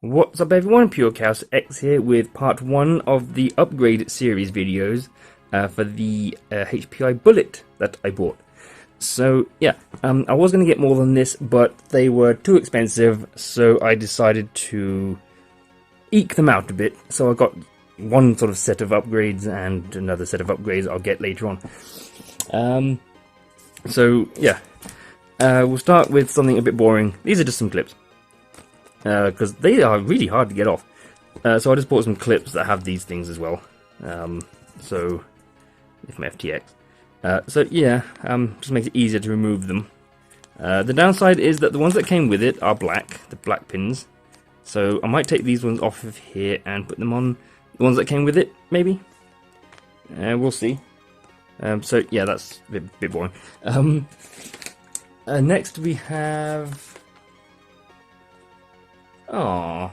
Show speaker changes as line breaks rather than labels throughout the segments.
What's up everyone, PureChaosX here with part 1 of the upgrade series videos for the HPI bullet that I bought. So yeah, I was going to get more than this, but they were too expensive, so I decided to eke them out a bit. So I got one sort of set of upgrades and another set of upgrades I'll get later on. So yeah, we'll start with something a bit boring. These are just some clips. Because they are really hard to get off. So I just bought some clips that have these things as well. So, from FTX. So yeah, just makes it easier to remove them. The downside is that the ones that came with it are black, the black pins. So I might take these ones off of here and put them on the ones that came with it, maybe. We'll see. So yeah, that's a bit boring. Next we have... Aww.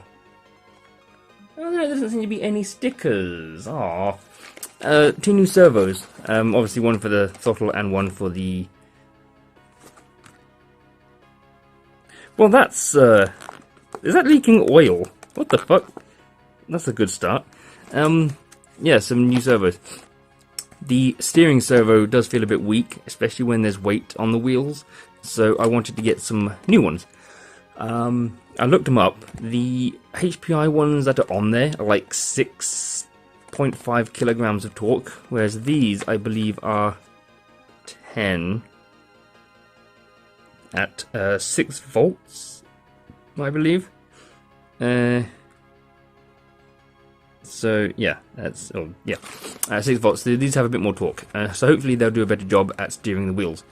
Oh, there doesn't seem to be any stickers. Aww. 2 new servos. Obviously one for the throttle and one for the... Well, that's, is that leaking oil? What the fuck? That's a good start. Yeah, some new servos. The steering servo does feel a bit weak, especially when there's weight on the wheels. So I wanted to get some new ones. I looked them up. The HPI ones that are on there are like 6.5 kilograms of torque, whereas these, I believe, are 10 at 6 volts, I believe. So yeah, that's 6 volts. So these have a bit more torque, so hopefully they'll do a better job at steering the wheels.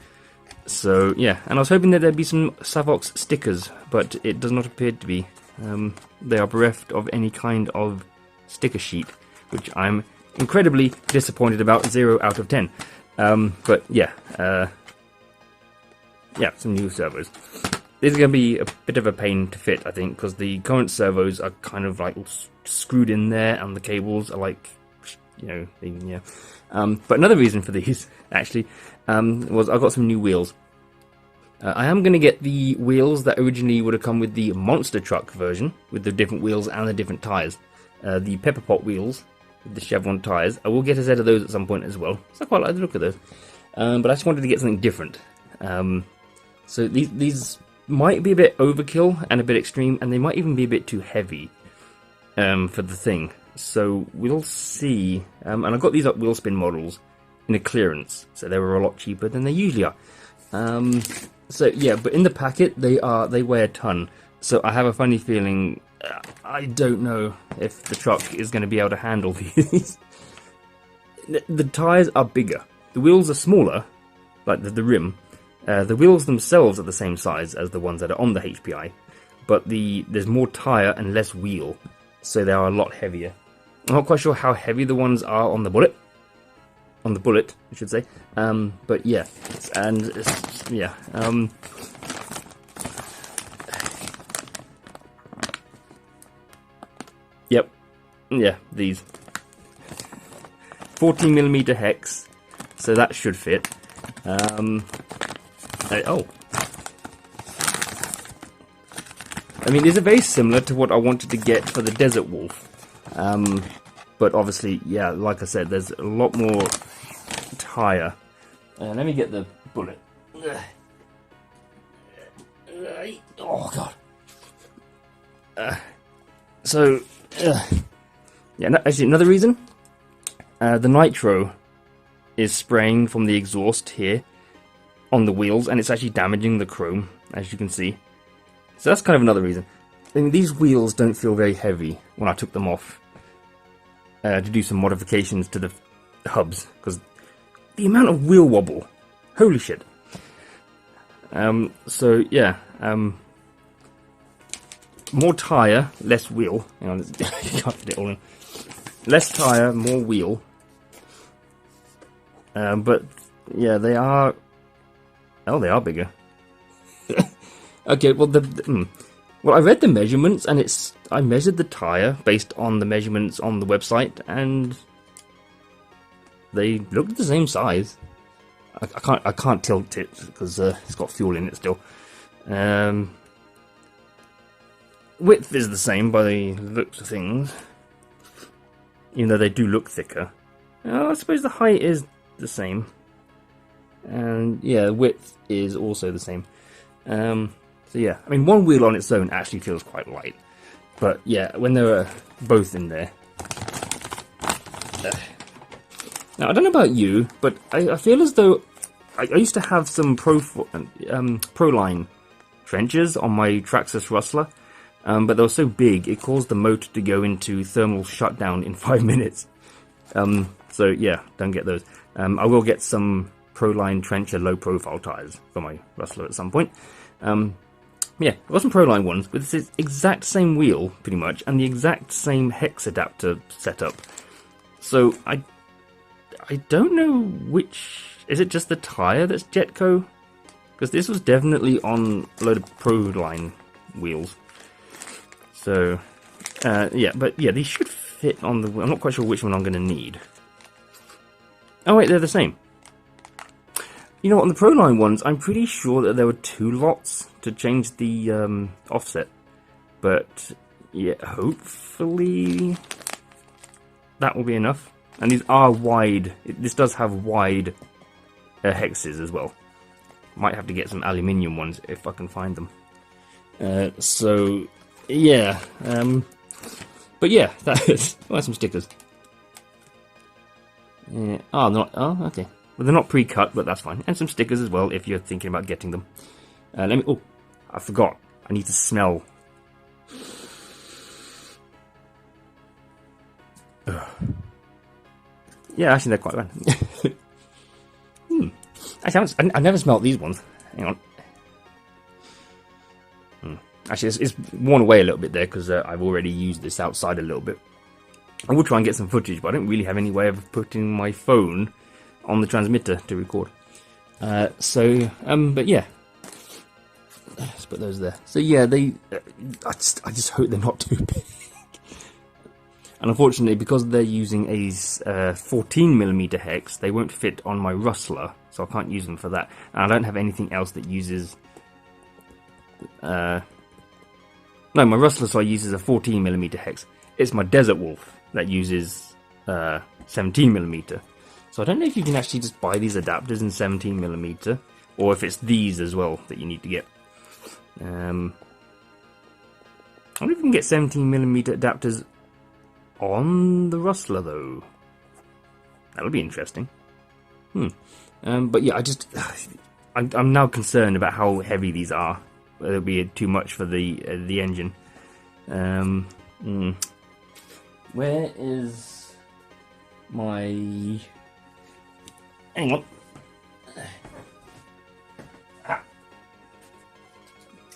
So yeah, and I was hoping that there'd be some Savox stickers, but it does not appear to be. They are bereft of any kind of sticker sheet, which I'm incredibly disappointed about. 0 out of 10. But yeah, yeah, some new servos. These are going to be a bit of a pain to fit, I think, because the current servos are kind of like screwed in there, and the cables are like, you know, yeah. But another reason for these, actually, was I got some new wheels. I am going to get the wheels that originally would have come with the monster truck version, with the different wheels and the different tyres. The pepper pot wheels with the Chevron tyres. I will get a set of those at some point as well, so I quite like the look of those. But I just wanted to get something different. So these might be a bit overkill and a bit extreme, and they might even be a bit too heavy for the thing. So we'll see. And I got these up wheel spin models in a clearance, so they were a lot cheaper than they usually are. So yeah, but in the packet they weigh a ton. So I have a funny feeling I don't know if the truck is going to be able to handle these. The tires are bigger. The wheels are smaller, like the rim. The wheels themselves are the same size as the ones that are on the HPI, but there's more tire and less wheel, so they are a lot heavier. I'm not quite sure how heavy the ones are on the bullet. On the bullet, I should say. But yeah, and yeah. Yep. Yeah, these 14mm hex, so that should fit. Oh. I mean, these are very similar to what I wanted to get for the Desert Wolf. But obviously, yeah, like I said, there's a lot more tire. Let me get the bullet. Oh god. Yeah, no, actually, another reason. The nitro is spraying from the exhaust here on the wheels, and it's actually damaging the chrome, as you can see. So that's kind of another reason. I mean, these wheels don't feel very heavy when I took them off. To do some modifications to the hubs, because the amount of wheel wobble, holy shit. So yeah, more tire, less wheel. Hang on, you can't fit it all in. Less tire, more wheel. But yeah, they are. Oh, they are bigger. Okay, well well, I read the measurements, and I measured the tire based on the measurements on the website, and they looked the same size. I can't tilt it because it's got fuel in it still. width is the same by the looks of things, even though they do look thicker. I suppose the height is the same, and yeah, width is also the same. So yeah, I mean, one wheel on its own actually feels quite light, but yeah, when they were both in there. Now I don't know about you, but I feel as though I used to have some Proline trenches on my Traxxas Rustler, but they were so big it caused the motor to go into thermal shutdown in 5 minutes. So yeah, don't get those. I will get some Proline Trencher low profile tyres for my Rustler at some point. Yeah, I've got some Proline ones with this exact same wheel, pretty much, and the exact same hex adapter setup. So I don't know which... Is it just the tyre that's Jetco? Because this was definitely on a load of Proline wheels. So, yeah, but yeah, these should fit on the... I'm not quite sure which one I'm going to need. Oh wait, they're the same. You know what, on the Proline ones, I'm pretty sure that there were 2 lots to change the offset. But, yeah, hopefully that will be enough. And these are wide. This does have wide hexes as well. Might have to get some aluminium ones if I can find them. So, yeah. But yeah, that is... Oh, some stickers. Oh, not... Oh, okay. Well, they're not pre-cut, but that's fine. And some stickers as well, if you're thinking about getting them. Let me... Oh, I forgot. I need to smell. Ugh. Yeah, actually, they're quite random. Actually, I never smelled these ones. Hang on. Actually, it's worn away a little bit there, because I've already used this outside a little bit. I will try and get some footage, but I don't really have any way of putting my phone on the transmitter to record. But yeah. Let's put those there. So yeah, I just hope they're not too big. And unfortunately, because they're using a 14mm hex, they won't fit on my Rustler, so I can't use them for that. And I don't have anything else that uses... No, my Rustler uses a 14mm hex. It's my Desert Wolf that uses 17mm. So I don't know if you can actually just buy these adapters in 17mm, or if it's these as well that you need to get. I don't know if you can get 17mm adapters on the Rustler though. That'll be interesting. But yeah, I'm now concerned about how heavy these are. It'll be too much for the engine. Where is my... Hang on.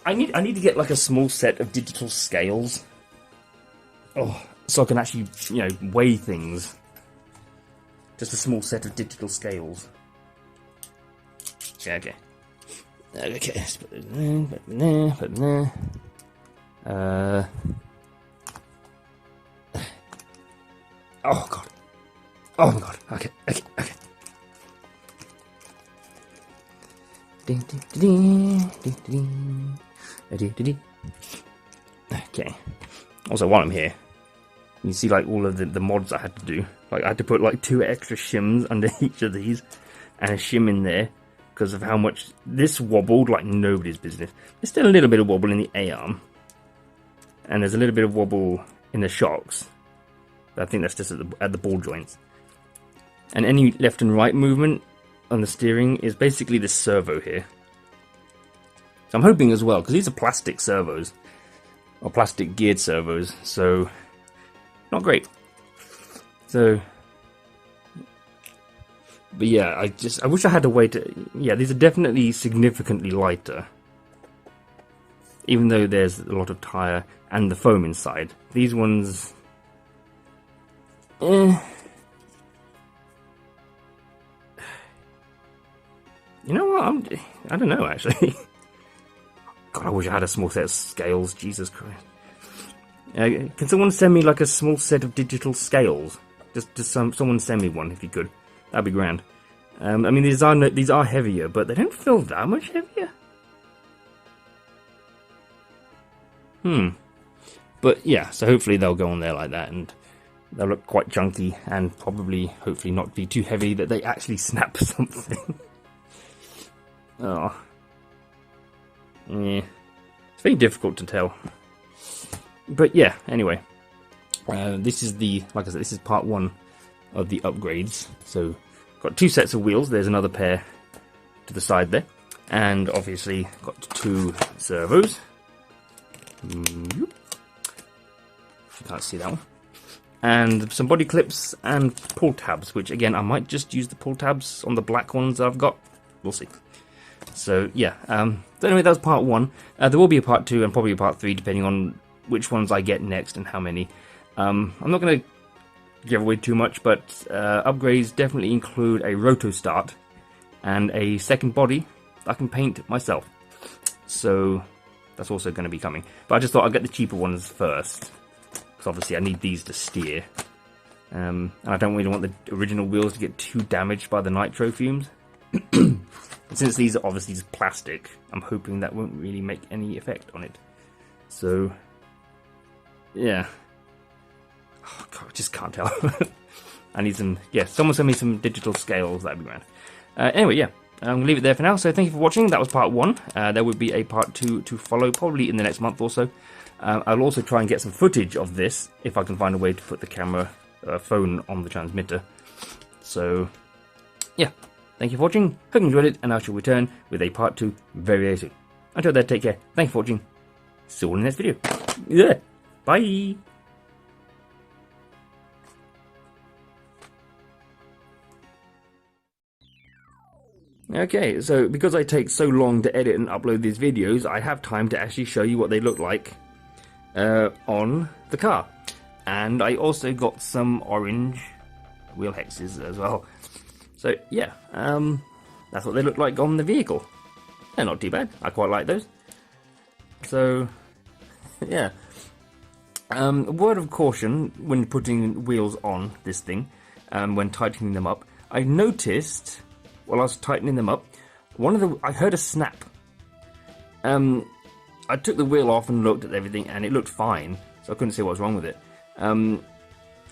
I need to get like a small set of digital scales. Oh, so I can actually, weigh things. Just a small set of digital scales. Yeah, okay. Okay, let's put it there, put it there, put it there. Oh god. Oh my god. Okay. Okay. Also, while I'm here, you see like all of the mods I had to do. Like I had to put like 2 extra shims under each of these, and a shim in there because of how much this wobbled like nobody's business. There's still a little bit of wobble in the A-arm, and there's a little bit of wobble in the shocks. I think that's just at the ball joints. And any left and right movement on the steering is basically the servo here. So I'm hoping as well, because these are plastic servos, or plastic geared servos, so not great. So, but yeah, I wish I had a way to... Yeah, these are definitely significantly lighter, even though there's a lot of tyre and the foam inside. These ones... You know what? I don't know, actually. God, I wish I had a small set of scales. Jesus Christ. Can someone send me like a small set of digital scales? Just someone send me one if you could. That'd be grand. I mean, these are heavier, but they don't feel that much heavier. But yeah, so hopefully they'll go on there like that, and they'll look quite chunky, and probably, hopefully not be too heavy that they actually snap something. Oh. Yeah. It's very difficult to tell. But yeah, anyway. This is like I said, this is part 1 of the upgrades. So, got 2 sets of wheels. There's another pair to the side there. And obviously, got 2 servos. You can't see that one. And some body clips and pull tabs, which again, I might just use the pull tabs on the black ones that I've got. We'll see. So yeah, so anyway, that was part 1. There will be a part 2 and probably a part 3, depending on which ones I get next and how many. I'm not going to give away too much, but upgrades definitely include a roto start and a second body that I can paint myself. So that's also going to be coming. But I just thought I'd get the cheaper ones first, because obviously I need these to steer. And I don't really want the original wheels to get too damaged by the nitro fumes. Since these are obviously just plastic, I'm hoping that won't really make any effect on it. So, yeah. Oh, God, I just can't tell. I need some, yeah, someone send me some digital scales, that'd be grand. Anyway, yeah, I'm going to leave it there for now. So thank you for watching. That was part 1. There would be a part 2 to follow, probably in the next month or so. I'll also try and get some footage of this, if I can find a way to put the camera phone on the transmitter. So, yeah. Thank you for watching, hope you enjoyed it, and I shall return with a part 2 very, very soon. Until then, take care, thank you for watching, see you all in the next video. Yeah. Bye! Okay, so because I take so long to edit and upload these videos, I have time to actually show you what they look like on the car. And I also got some orange wheel hexes as well. So yeah, that's what they look like on the vehicle. They're not too bad. I quite like those. So yeah, a word of caution when putting wheels on this thing, when tightening them up. I noticed while I was tightening them up, I heard a snap. I took the wheel off and looked at everything, and it looked fine, so I couldn't see what was wrong with it.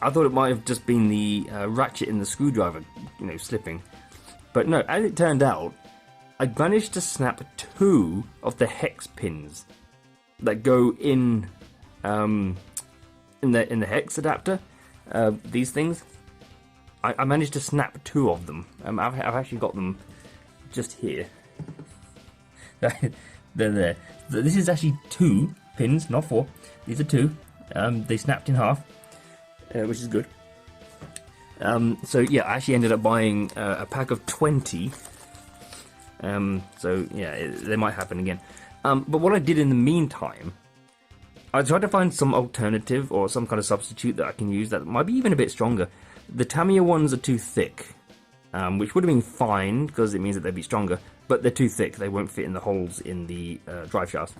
I thought it might have just been the ratchet in the screwdriver, slipping. But no, as it turned out, I managed to snap 2 of the hex pins that go in the hex adapter. These things, I managed to snap 2 of them. I've actually got them just here. They're there. This is actually 2 pins, not 4. These are 2. They snapped in half. Which is good. So yeah, I actually ended up buying a pack of 20. So yeah, they might happen again. But what I did in the meantime, I tried to find some alternative or some kind of substitute that I can use that might be even a bit stronger. The Tamiya ones are too thick, which would have been fine because it means that they'd be stronger, but they're too thick. They won't fit in the holes in the drive shaft.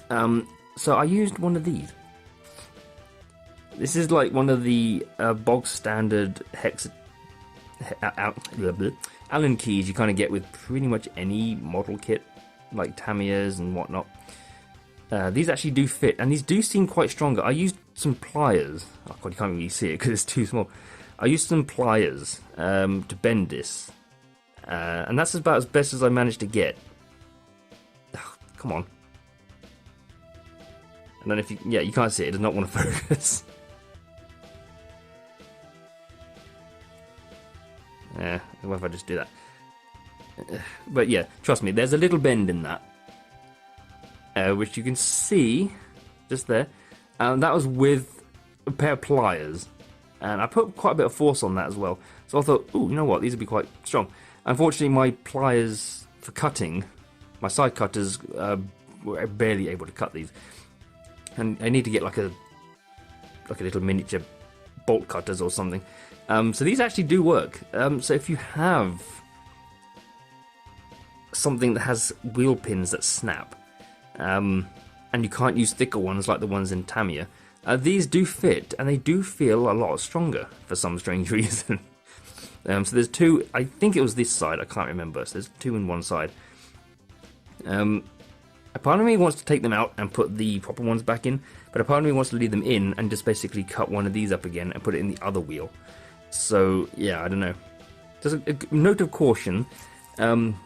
So I used one of these. This is like one of the bog standard Allen keys you kind of get with pretty much any model kit, like Tamiyas and whatnot. These actually do fit, and these do seem quite stronger. I used some pliers. Oh God, you can't really see it because it's too small. I used some pliers to bend this, and that's about as best as I managed to get. Oh, come on. And then if you can't see it, it does not want to focus. Yeah, what if I just do that? But yeah, trust me, there's a little bend in that, which you can see just there. That was with a pair of pliers, and I put quite a bit of force on that as well. So I thought, ooh, you know what, these would be quite strong. Unfortunately, my pliers for cutting, my side cutters, were barely able to cut these, and I need to get like a little miniature bolt cutters or something. So these actually do work. So if you have something that has wheel pins that snap, and you can't use thicker ones like the ones in Tamiya, these do fit, and they do feel a lot stronger for some strange reason. So there's 2, I think it was this side, I can't remember, so there's 2 in one side. A part of me wants to take them out and put the proper ones back in, but a part of me wants to leave them in and just basically cut one of these up again and put it in the other wheel. So yeah, I don't know. Just a note of caution.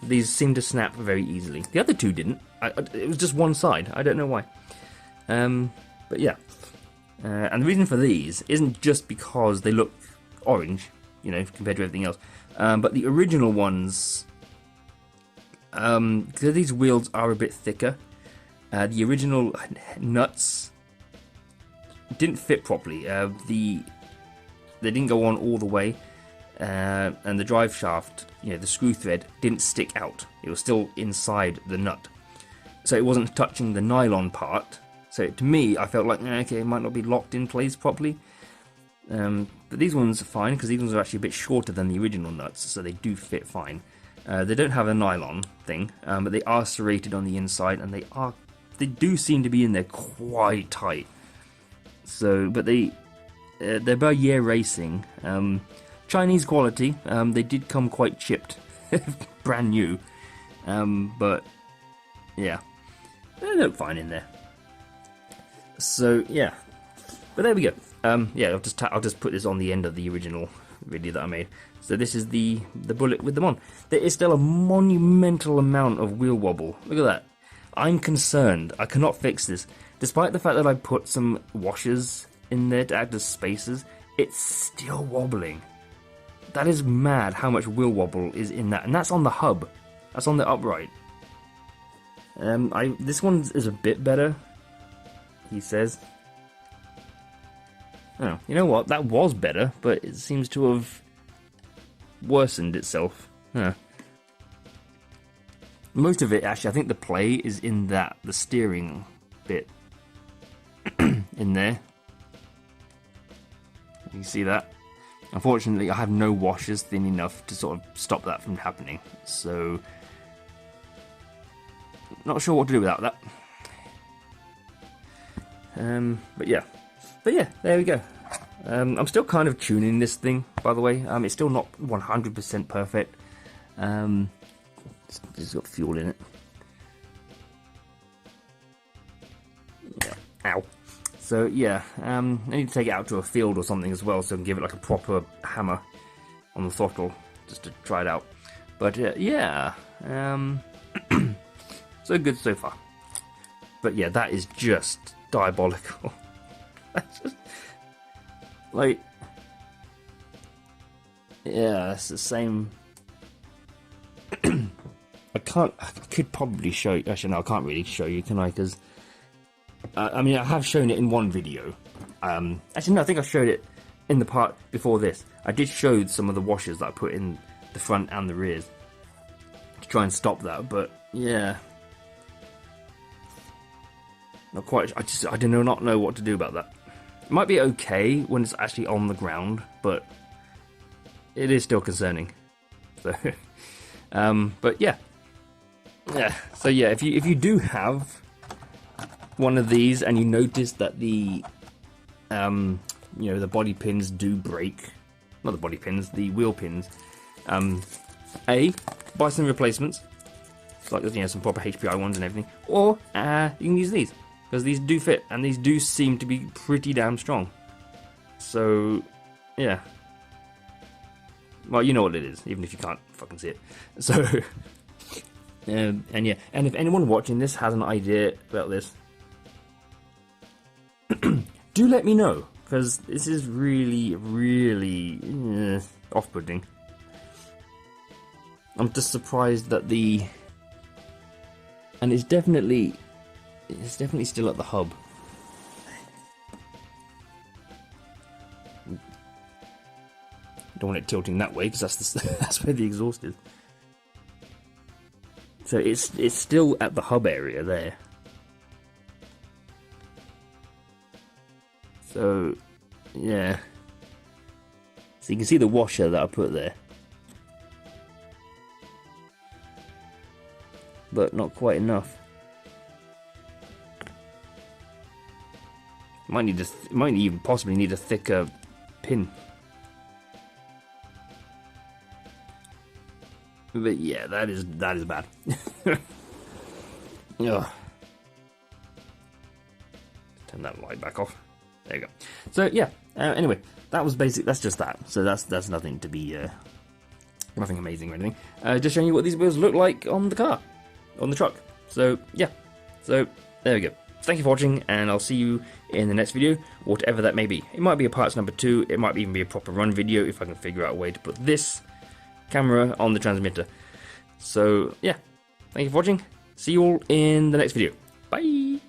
These seem to snap very easily. The other two didn't. It was just one side. I don't know why. But yeah. And the reason for these isn't just because they look orange, you know, compared to everything else. But the original ones, because these wheels are a bit thicker, the original nuts didn't fit properly. They didn't go on all the way. And the drive shaft, you know, the screw thread didn't stick out. It was still inside the nut, so it wasn't touching the nylon part. So to me, I felt like, okay, it might not be locked in place properly. But these ones are fine, because these ones are actually a bit shorter than the original nuts, so they do fit fine. They don't have a nylon thing, but they are serrated on the inside, and they do seem to be in there quite tight. So, but they're Bayer Racing. Chinese quality. They did come quite chipped, brand new, but yeah, they look fine in there. So yeah, but there we go. Yeah, I'll just put this on the end of the original video that I made. So this is the bullet with them on. There is still a monumental amount of wheel wobble. Look at that. I'm concerned. I cannot fix this, despite the fact that I put some washers in there to act as spacers. It's still wobbling. That is mad how much wheel wobble is in that, and that's on the hub. That's on the upright. This one is a bit better, he says. Oh, you know what? That was better, but it seems to have worsened itself. Huh. Most of it, actually, I think the play is in the steering bit in there. You see that? Unfortunately, I have no washers thin enough to sort of stop that from happening, so not sure what to do without that. But yeah, there we go. I'm still kind of tuning this thing, by the way. It's still not 100% perfect. It's got fuel in it. Yeah. Ow. So yeah, I need to take it out to a field or something as well, so I can give it like a proper hammer on the throttle, just to try it out. But yeah, so good so far. But yeah, that is just diabolical. That's just, like, yeah, it's the same. I could probably show you. Actually, no, I can't really show you, can I? Because I mean, I have shown it in one video. Actually, no, I think I showed it in the part before this. I did show some of the washers that I put in the front and the rears to try and stop that, but yeah, not quite. I do not know what to do about that. It might be okay when it's actually on the ground, but it is still concerning. So, but yeah. So yeah, if you do have one of these and you notice that the the body pins do break, not the body pins, the wheel pins, buy some replacements, like some proper HPI ones and everything, or you can use these, because these do fit and these do seem to be pretty damn strong. So yeah, well, you know what it is, even if you can't fucking see it. So and yeah, and if anyone watching this has an idea about this, do let me know, because this is really, really off-putting. I'm just surprised that and it's definitely still at the hub. Don't want it tilting that way, because that's where the exhaust is. So it's still at the hub area there. So yeah, so you can see the washer that I put there, but not quite enough. Might even possibly need a thicker pin. But yeah, that is bad. Ugh. turn that light back off. There you go. So yeah. Anyway, that was basic. That's just that. So that's nothing to be nothing amazing or anything. Just showing you what these wheels look like on the car, on the truck. So yeah. So there we go. Thank you for watching, and I'll see you in the next video, whatever that may be. It might be a parts number 2, it might even be a proper run video if I can figure out a way to put this camera on the transmitter. So yeah, thank you for watching, see you all in the next video. Bye!